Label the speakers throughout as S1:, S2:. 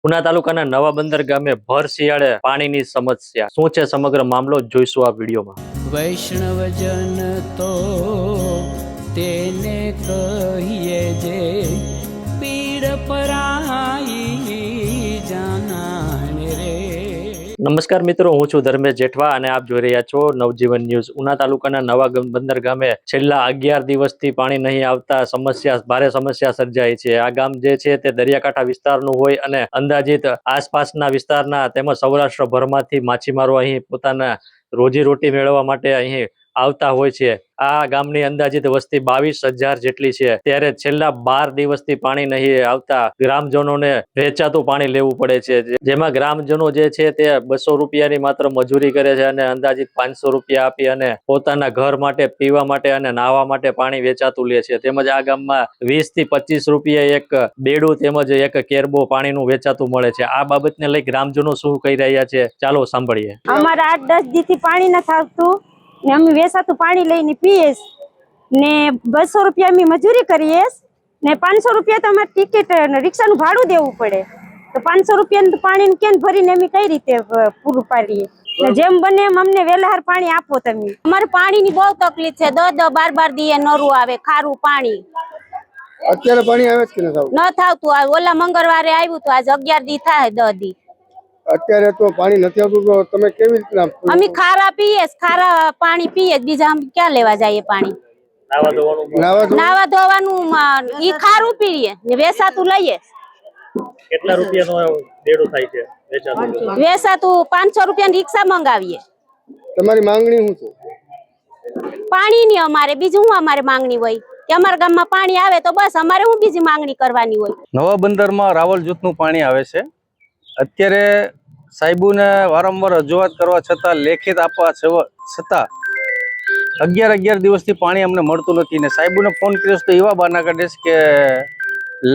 S1: ઉના તાલુકાના નવા બંદર ગામે ભર શિયાળે પાણીની સમસ્યા શું છે સમગ્ર મામલો જોઈશું આ વિડીયોમાં।
S2: વૈષ્ણવજન તો તેને કહીએ જે પીડ પરાઈ જાનાને રે।
S1: નમસ્કાર મિત્રો, હું છું ધર્મેશ જેઠવા અને આપ જોઈ રહ્યા છો નવજીવન ન્યૂઝ। ઉના તાલુકાના નવા બંદર ગામે છેલ્લા 11 દિવસથી પાણી નહીં આવતા ભારે સમસ્યા સર્જાઈ છે। આ ગામ જે છે તે દરિયાકાંઠા વિસ્તારનું હોય અને અંદાજિત આસપાસના વિસ્તારના તેમજ સૌરાષ્ટ્રભરમાંથી માછીમારો અહીં પોતાના રોજીરોટી મેળવવા માટે અહીં આવતા હોય છે। આ ગામની અંદાજિત વસ્તી 22,000 જેટલી છે, ત્યારે છેલ્લા 12 દિવસથી પાણી નહીં આવતા ગ્રામજનોને વેચાતું પાણી લેવું પડે છે, જેમાં ગ્રામજનો જે છે તે 200 રૂપિયાની માત્ર મજૂરી કરે છે અને અંદાજિત 500 રૂપિયા આપી અને પોતાના ઘર માટે, પીવા માટે અને નાહવા માટે પાણી વેચાતું લે છે। તેમજ આ ગામમાં 20 થી 25 રૂપિયા એક બેડું તેમજ એક કેરબો પાણીનું વેચાતું મળે છે। આ બાબતને લઈ ગ્રામજનો શું કહી રહ્યા છે, ચાલો સાંભળીએ।
S3: અમારે 8-10 દીથી પાણી નથી આવતું ને અમે વેચાતું પાણી લઈને પીએ ને 200 રૂપિયા અમે મજૂરી કરીએ ને 500 રૂપિયા તો અમારે ટિકિટ રિક્ષાનું ભાડું દેવું પડે, તો 500 રૂપિયાનું પાણીનું કેન ભરીને અમે કઈ રીતે પૂરું પાડીએ? જેમ બને એમ અમને વેલાહાર પાણી આપો તમે।
S4: અમારે પાણીની બહુ તકલીફ છે, 10-12 દીએ નરું આવે ખારું પાણી।
S5: અત્યારે પાણી આવે છે કે નથી આવતું?
S4: ન થાવતું, ઓલા મંગળવારે આવ્યું તો આજ 11 દી થાય, 10 દી।
S5: અત્યારે તો પાણી નથી આવતું તો તમે કેવી રીતના?
S4: અમે ખારા પીએ, ખારા પાણી પીએ, બીજા અમે ક્યાં લેવા જઈએ પાણી? નાવા ધોવાનું ઈ ખારું પીએ ને વેચાતું લઈએ।
S1: કેટલા રૂપિયાનો બેડું થાય છે વેચાતું?
S4: વેચાતું 500 રૂપિયાની રિક્ષા મંગાવીએ।
S5: તમારી માંગણી શું છે?
S4: પાણીની અમારે બીજું શું અમારે માંગણી હોય કે અમારા ગામમાં પાણી આવે તો બસ, અમારે શું બીજી માંગણી કરવાની હોય?
S6: નવા બંદરમાં રાવલ જૂથનું પાણી આવે છે। અત્યારે સાહેબોને વારંવાર રજૂઆત કરવા છતાં, લેખિત આપવા છતાં 11 દિવસથી પાણી અમને મળતું નથી ને સાહેબોને ફોન કર્યો તો એવા બહાના કાઢે છે કે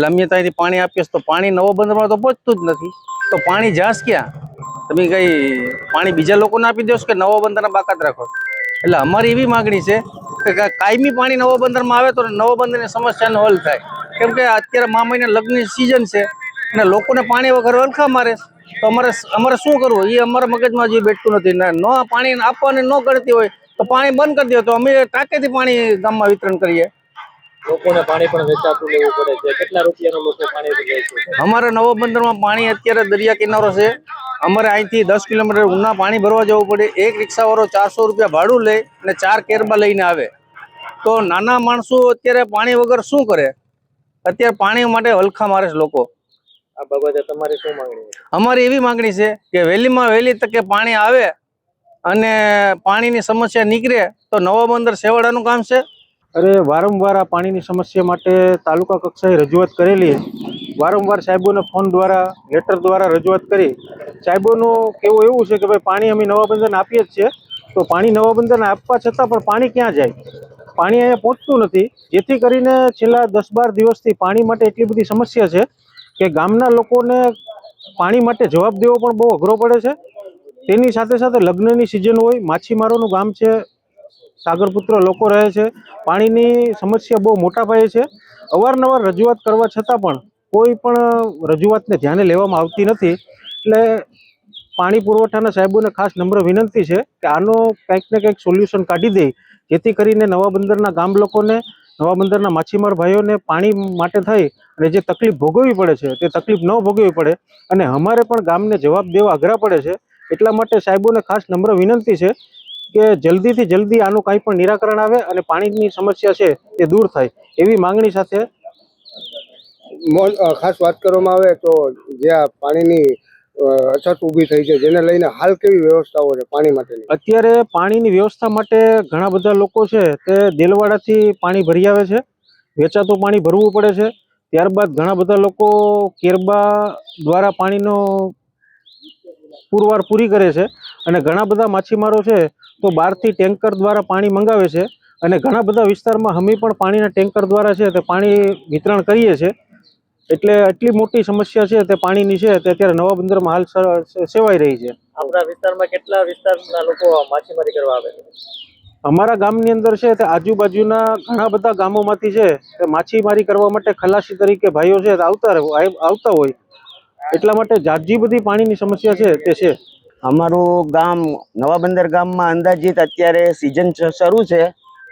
S6: લમીએ ત્યાંથી પાણી આપીશ તો પાણી નવા બંદરમાં તો પહોંચતું જ નથી, તો પાણી જાશ ક્યાં? તમે કઈ પાણી બીજા લોકોને આપી દો કે નવા બંદરના બાકાત રાખો? એટલે અમારી એવી માગણી છે કે કાયમી પાણી નવા બંદરમાં આવે તો નવા બંદરની સમસ્યાનો હલ થાય, કેમ કે અત્યારે મહિને લગ્નની સિઝન છે અને લોકોને પાણી વગર વલખા મારે, તો અમારે શું કરવું એ અમારા મગજમાં જે બેઠતું નથી ને ન પાણી આપવાની ન ગણતી હોય તો પાણી બંધ કરી દો, તો અમે ટાંકેથી પાણી ગામમાં વિતરણ કરીએ।
S1: લોકોને પાણી પણ વેચાતું લેવું પડે છે। કેટલા રૂપિયાનું લોકો પાણી લે છે?
S6: અમારા નવા બંદરમાં પાણી અત્યારે દરિયા કિનારો છે, અમારે અહીંથી 10 કિલોમીટર ઉના પાણી ભરવા જવું પડે। એક રિક્ષાવાળો 400 રૂપિયા ભાડું લે અને 4 કેરબા લઈને આવે, તો નાના માણસો અત્યારે પાણી વગર શું કરે? અત્યારે પાણી માટે વલખા મારે છે લોકો।
S1: આ બાબતે તમારી શું માંગણી છે?
S6: અમારી એવી માંગણી છે કે વહેલીમાં વહેલી તકે પાણી આવે અને પાણીની સમસ્યા નીકળે તો નવા બંદર સેવાડાનું કામ છે।
S7: અરે વારંવાર આ પાણીની સમસ્યા માટે તાલુકા કક્ષાએ રજૂઆત કરેલી, વારંવાર સાહેબોને ફોન દ્વારા, લેટર દ્વારા રજૂઆત કરી। સાહેબોનું કહેવું એવું છે કે ભાઈ પાણી અમે નવા બંદરને આપીએ જ છીએ, તો પાણી નવા બંદરને આપવા છતાં પણ પાણી ક્યાં જાય? પાણી અહીંયા પહોંચતું નથી, જેથી કરીને છેલ્લા 10-12 દિવસથી પાણી માટે એટલી બધી સમસ્યા છે કે ગામના લોકોને પાણી માટે જવાબ દેવો પણ બહુ અઘરો પડે છે। તેની સાથે સાથે લગ્નની સિઝન હોય, માછીમારોનું ગામ છે, સાગરપુત્ર લોકો રહે છે, પાણીની સમસ્યા બહુ મોટા પાયે છે। અવારનવાર રજૂઆત કરવા છતાં પણ કોઈ પણ રજૂઆતને ધ્યાને લેવામાં આવતી નથી, એટલે પાણી પુરવઠાના સાહેબોને ખાસ નમ્ર વિનંતી છે કે આનો કંઈક ને કંઈક સોલ્યુશન કાઢી દે, જેથી કરીને નવા બંદરના ગામ લોકોને, નવા બંદરના માછીમાર ભાઈઓને પાણી માટે થઈ અને જે તકલીફ ભોગવવી પડે છે તે તકલીફ ન ભોગવવી પડે અને અમારે પણ ગામને જવાબ દેવા અઘરા પડે છે। એટલા માટે સાહેબોને ખાસ નમ્ર વિનંતી છે કે જલ્દીથી જલ્દી આનું કાંઈ પણ નિરાકરણ આવે અને પાણીની સમસ્યા છે તે દૂર થાય, એવી માંગણી સાથે
S5: ખાસ વાત કરવામાં આવે તો જે આ પાણીની અછત ઊભી થઈ છે, જેને લઈને હાલ કેવી વ્યવસ્થાઓ છે પાણી માટેની?
S7: અત્યારે પાણીની વ્યવસ્થા માટે ઘણા બધા લોકો છે તે દેલવાડાથી પાણી ભરી આવે છે, વેચાતું પાણી ભરવું પડે છે। ત્યારબાદ ઘણા બધા લોકો કેરબા દ્વારા પાણીનો પુરવાર પૂરી કરે છે અને ઘણા બધા માછીમારો છે તો બહારથી ટેન્કર દ્વારા પાણી મંગાવે છે અને ઘણા બધા વિસ્તારમાં અમે પણ પાણીના ટેન્કર દ્વારા છે તે પાણી વિતરણ કરીએ છીએ। એટલે એટલી મોટી સમસ્યા છે તે પાણીની છે તે અત્યારે નવા બંદરમાં હાલ સેવાઈ રહી છે।
S1: આપણા વિસ્તારમાં કેટલા વિસ્તારના લોકો માછીમારી કરવા આવે છે?
S7: અમારા ગામની અંદર છે તે આજુબાજુના ઘણા બધા ગામોમાંથી છે તે માછીમારી કરવા માટે ખલાસી તરીકે ભાઈઓ છે આવતા હોય, એટલા માટે જાજી બધી પાણીની સમસ્યા છે તે છે.
S8: અમારું ગામ નવા બંદર ગામમાં અંદાજિત અત્યારે સિઝન શરૂ છે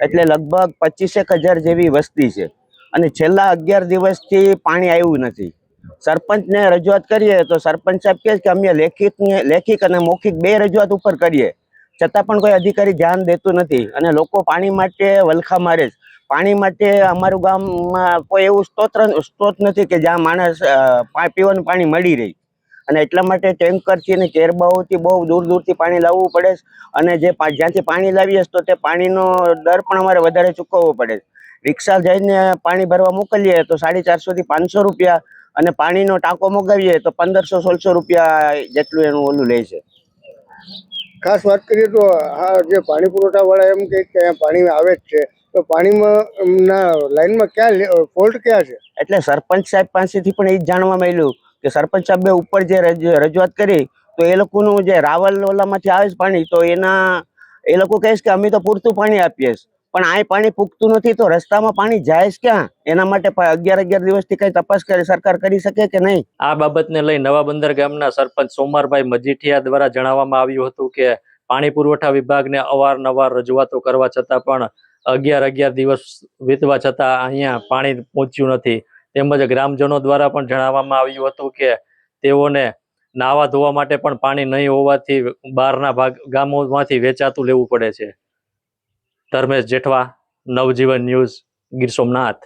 S8: એટલે લગભગ 25,000 જેવી વસ્તી છે અને છેલ્લા 11 દિવસથી પાણી આવ્યું નથી. સરપંચને રજૂઆત કરીએ તો સરપંચ સાહેબ કહે કે અમે લેખિત અને મૌખિક બે રજૂઆત ઉપર કરીએ, છતાં પણ કોઈ અધિકારી ધ્યાન દેતું નથી અને લોકો પાણી માટે વલખા મારે છે. પાણી માટે અમારું ગામમાં કોઈ એવું સ્ત્રોત નથી કે જ્યાં માણસ પીવાનું પાણી મળી રહે અને એટલા માટે ટેન્કરથી અને કેરબાઓથી બહુ દૂર દૂરથી પાણી લાવવું પડે છે અને જ્યાંથી પાણી લાવીએ તો તે પાણીનો દર પણ અમારે વધારે ચૂકવવો પડે છે. રિક્ષા જઈને પાણી ભરવા મોકલીએ તો 450 થી 500 રૂપિયા અને પાણીનો ટાંકો મગાવીએ તો 1500-1600 રૂપિયા જેટલું એનું ઓલું લે છે.
S5: ખાસ વાત કરીએ તો આ જે પાણી પુરવઠા વાળા એમ કે પાણી આવે જ છે, તો પાણીમાં ના લાઈનમાં ક્યાં ફોલ્ટ ક્યાં છે?
S8: એટલે સરપંચ સાહેબ પાસેથી પણ એ જ જાણવા મળ્યું કે સરપંચ સાહેબે ઉપર જે રજૂઆત કરી તો એ લોકોનું જે રાવલ ઓલામાંથી આવે છે પાણી, તો એ લોકો કહે છે કે અમે તો પૂરતું પાણી આપીએ છીએ, પણ આ પાણી પૂગતું નથી તો રસ્તામાં પાણી જાય છે ક્યાં? એના માટે 11 દિવસથી કઈ તપાસ સરકાર કરી શકે કે નહીં?
S1: આ બાબતને લઈ નવા બંદર ગામના સરપંચ સોમવારભાઈ મજીઠિયા દ્વારા જણાવવામાં આવ્યું હતું કે પાણી પુરવઠા વિભાગને અવારનવાર રજૂઆતો કરવા છતાં પણ 11 દિવસ વીતવા છતાં અહીંયા પાણી પહોંચ્યું નથી. તેમજ ગ્રામજનો દ્વારા પણ જણાવવામાં આવ્યું હતું કે તેઓને નાવા ધોવા માટે પણ પાણી નહીં હોવાથી બહારના ગામોમાંથી વેચાતું લેવું પડે છે. ધર્મેશ જેઠવા, નવજીવન ન્યૂઝ, ગીર સોમનાથ.